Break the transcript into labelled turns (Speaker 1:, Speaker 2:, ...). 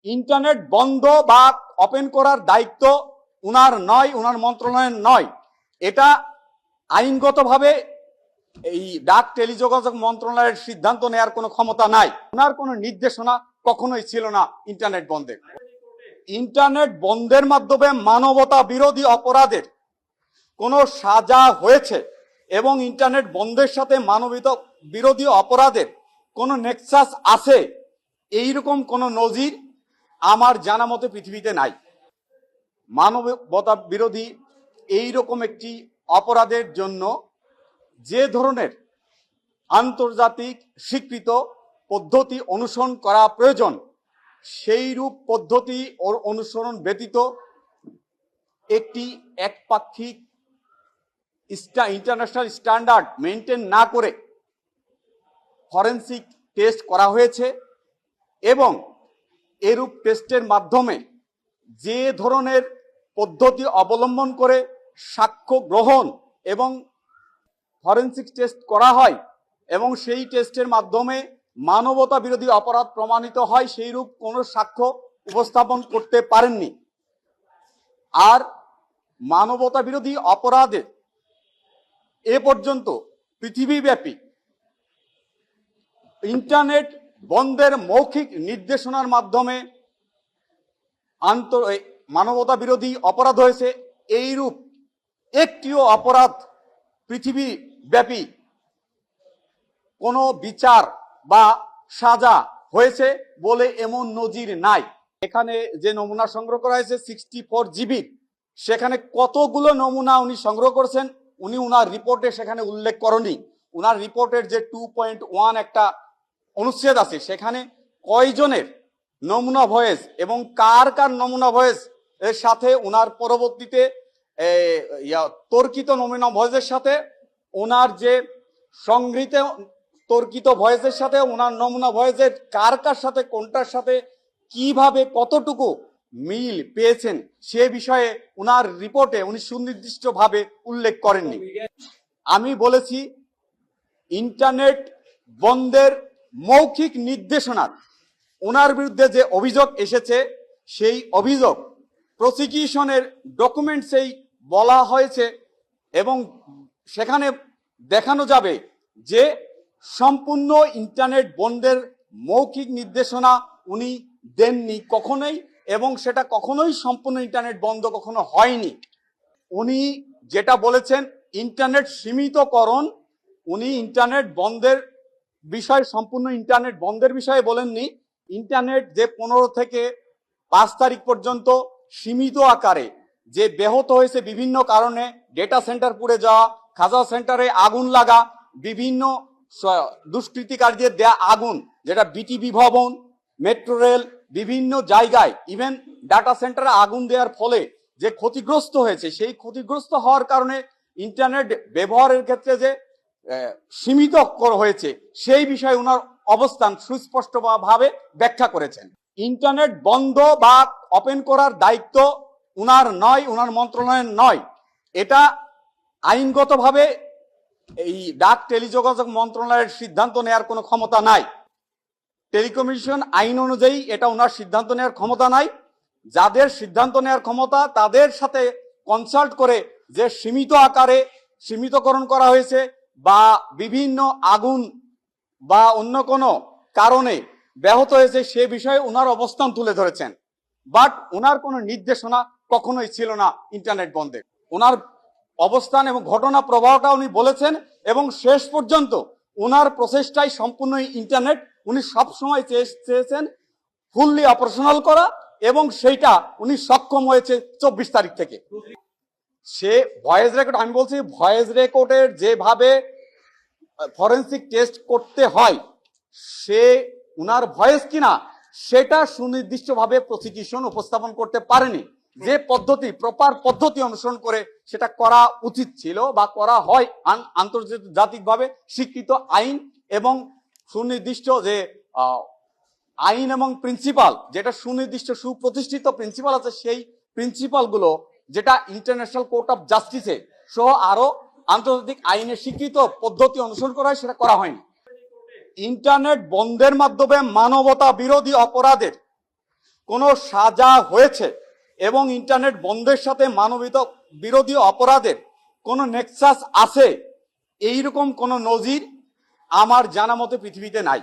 Speaker 1: Internet বন্ধ বা open করার দায়িত্ব উনার নয়, উনার মন্ত্রণালয়ের নয়। এটা আইনগতভাবে এই ডাক টেলিযোগাযোগ মন্ত্রণালয়ের সিদ্ধান্ত নেওয়ার কোনো ক্ষমতা নাই। উনার কোনো নির্দেশনা কখনোই ছিল না ইন্টারনেট বন্ধের। ইন্টারনেট বন্ধের মাধ্যমে মানবতা বিরোধী অপরাধের কোনো সাজা হয়েছে এবং ইন্টারনেট বন্ধের সাথে মানবতা বিরোধী অপরাধের কোনো নেক্সাস আছে, এইরকম কোনো নজির আমার জানা মতে পৃথিবীতে নাই। মানবতা বিরোধী এইরকম একটি অপরাধের জন্য যে ধরনের আন্তর্জাতিক স্বীকৃত পদ্ধতি অনুসরণ করা প্রয়োজন, সেই রূপ পদ্ধতি অনুসরণ ব্যতীত একটি একপাক্ষিক ইন্টারন্যাশনাল স্ট্যান্ডার্ড মেনটেন না করে ফরেনসিক টেস্ট করা হয়েছে এবং এরূপ টেস্টের মাধ্যমে যে ধরনের পদ্ধতি অবলম্বন করে সাক্ষ্য গ্রহণ এবং ফরেনসিক টেস্ট করা হয় এবং সেই টেস্টের মাধ্যমে মানবতা বিরোধী অপরাধ প্রমাণিত হয়, সেই রূপ কোনো সাক্ষ্য উপস্থাপন করতে পারেননি। আর মানবতা বিরোধী অপরাধে এ পর্যন্ত পৃথিবীব্যাপী ইন্টারনেট বন্ধের মৌখিক নির্দেশনার মাধ্যমে মানবতা বিরোধী অপরাধ হয়েছে, এইরূপ একটিও অপরাধ পৃথিবীব্যাপী কোনো বিচার বা সাজা হয়েছে বলে এমন নজির নাই। এখানে যে নমুনা সংগ্রহ করা হয়েছে 64 GB, সেখানে কতগুলো নমুনা উনি সংগ্রহ করেছেন উনি উনার রিপোর্টে সেখানে উল্লেখ করেননি। উনার রিপোর্টের যে 2.1 একটা অনুচ্ছেদ আছে, সেখানে কয়জনের নমুনা ভয়েস এবং কার কার নমুনা ভয়েস এর সাথে উনার পরবর্তীতে তর্কিত নমুনা ভয়েসের সাথে ওনার যে সংগৃহীত তর্কিত ভয়েসের সাথে ওনার নমুনা ভয়েসের কার কার সাথে কোনটার সাথে কিভাবে কতটুকু মিল পেয়েছেন সে বিষয়ে উনার রিপোর্টে উনি সুনির্দিষ্টভাবে উল্লেখ করেননি। আমি বলেছি ইন্টারনেট বন্ধের মৌখিক নির্দেশনার ওনার বিরুদ্ধে যে অভিযোগ এসেছে, সেই অভিযোগ প্রসিকিউশনের ডকুমেন্টসেই বলা হয়েছে এবং সেখানে দেখানো যাবে যে সম্পূর্ণ ইন্টারনেট বন্ধের মৌখিক নির্দেশনা উনি দেননি কখনোই, এবং সেটা কখনোই সম্পূর্ণ ইন্টারনেট বন্ধ কখনো হয়নি। উনি যেটা বলেছেন ইন্টারনেট সীমিতকরণ, উনি ইন্টারনেট বন্ধের বিষয় সম্পূর্ণ ইন্টারনেট বন্ধের বিষয়ে বলেননি। ইন্টারনেট যে 15 থেকে 5 তারিখ পর্যন্ত সীমিত আকারে যে ব্যাহত হয়েছে বিভিন্ন কারণে, ডেটা সেন্টার পুড়ে যাওয়া, খাজা সেন্টারে আগুন লাগা, বিভিন্ন দুষ্কৃতিকারীদের দেয়া আগুন, যেটা বিটিভি ভবন, মেট্রো রেল, বিভিন্ন জায়গায় ইভেন ডাটা সেন্টারে আগুন দেওয়ার ফলে যে ক্ষতিগ্রস্ত হয়েছে, সেই ক্ষতিগ্রস্ত হওয়ার কারণে ইন্টারনেট ব্যবহারের ক্ষেত্রে যে সীমিত করা হয়েছে সেই বিষয়ে ওনার অবস্থান সুস্পষ্টভাবে ব্যাখ্যা করেছেন। ইন্টারনেট বন্ধ বা ওপেন করার দায়িত্ব উনার নয়, উনার মন্ত্রণালয়ের নয়। এটা আইনগতভাবে এই ডাক টেলিযোগাযোগ মন্ত্রণালয়ের সিদ্ধান্ত নেওয়ার কোনো ক্ষমতা নাই। টেলিকমিউনিকেশন আইন অনুযায়ী এটা ওনার সিদ্ধান্ত নেওয়ার ক্ষমতা নাই। যাদের সিদ্ধান্ত নেওয়ার ক্ষমতা তাদের সাথে কনসাল্ট করে যে সীমিত আকারে সীমিতকরণ করা হয়েছে বা বিভিন্ন আগুন বা অন্য কোনো কারণে ব্যাহত হয়েছে সে বিষয়ে ওনার অবস্থান তুলে ধরেছেন। বাট ওনার কোনো নির্দেশনা কখনোই ছিল না ইন্টারনেট বন্ধে। ওনার অবস্থান এবং ঘটনা প্রবাহটা উনি বলেছেন এবং শেষ পর্যন্ত ওনার প্রচেষ্টায় সম্পূর্ণ ইন্টারনেট উনি সবসময় চেয়েছেন ফুললি অপারেশনাল করা, এবং সেইটা উনি সক্ষম হয়েছে 24 তারিখ থেকে। সে ভয়েস রেকর্ড, আমি বলছি ভয়েস রেকর্ডের যেভাবে ফরেনসিক টেস্ট করতে হয় সে উনার ভয়েস কিনা সেটা সুনির্দিষ্টভাবে প্রসিকিউশন উপস্থাপন করতে পারেনি। যে পদ্ধতি প্রপার পদ্ধতি অনুসরণ করে সেটা করা উচিত ছিল বা করা হয় আন্তর্জাতিকভাবে স্বীকৃত আইন এবং সুনির্দিষ্ট যে আইন এবং প্রিন্সিপাল, যেটা সুনির্দিষ্ট সুপ্রতিষ্ঠিত প্রিন্সিপাল আছে, সেই প্রিন্সিপালগুলো যেটা ইন্টারন্যাশনাল কোর্ট অফ জাস্টিসে সহ আরো আন্তর্জাতিক আইনের স্বীকৃত পদ্ধতি অনুসরণ করা হয়, সেটা করা হয়নি। ইন্টারনেট বন্ধের মাধ্যমে মানবতা বিরোধী অপরাধের কোনো সাজা হয়েছে এবং ইন্টারনেট বন্ধের সাথে মানবতা বিরোধী অপরাধের কোনো নেক্সাস আছে, এইরকম কোনো নজির আমার জানা মতে পৃথিবীতে নাই।